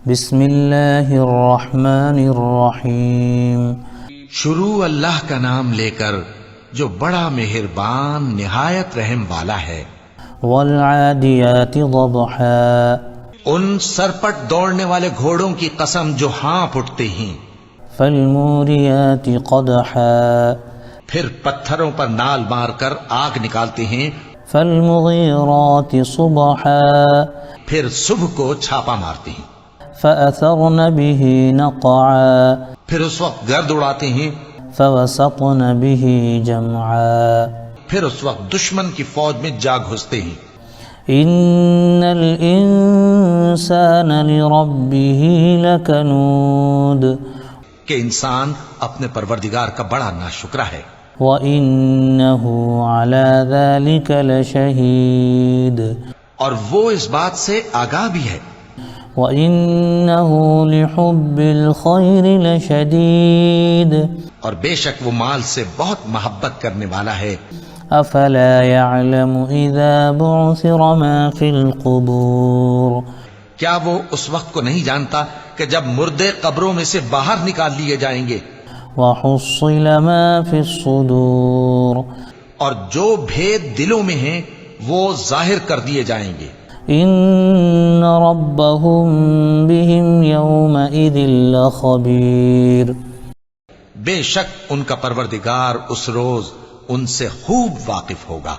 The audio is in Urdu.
بسم اللہ الرحمن الرحیم شروع اللہ کا نام لے کر جو بڑا مہربان نہایت رحم والا ہے۔ والعادیات ضبحا ان سرپٹ دوڑنے والے گھوڑوں کی قسم جو ہانپ اٹھتے ہیں۔ فالموریات قدحا پھر پتھروں پر نال مار کر آگ نکالتے ہیں۔ فالمغیرات صبحا پھر صبح کو چھاپا مارتے ہیں۔ فأثرن به نقعا پھر اس وقت گرد اڑاتے ہیں۔ فوسطن به جمعا پھر اس وقت دشمن کی فوج میں جا گھستے ہیں۔ ان الانسان لربه لکنود کہ انسان اپنے پروردگار کا بڑا ناشکرا ہے۔ وَإِنَّهُ عَلَى ذَلِكَ لَشَهِيدٌ اور وہ اس بات سے آگاہ بھی ہے۔ وَإِنَّهُ لِحُبِّ الْخَيْرِ لَشَدِيدٌ اور بے شک وہ مال سے بہت محبت کرنے والا ہے۔ أَفَلَا يَعْلَمُ إِذَا بُعْثِرَ مَا فِي الْقُبُورِ کیا وہ اس وقت کو نہیں جانتا کہ جب مردے قبروں میں سے باہر نکال لیے جائیں گے، وَحُصِّلَ مَا فِي الصُّدُورِ اور جو بھید دلوں میں ہیں وہ ظاہر کر دیے جائیں گے۔ إِنَّ رَبَّهُمْ بِهِمْ يَوْمَئِذٍ لَخَبِيرٌ بے شک ان کا پروردگار اس روز ان سے خوب واقف ہوگا۔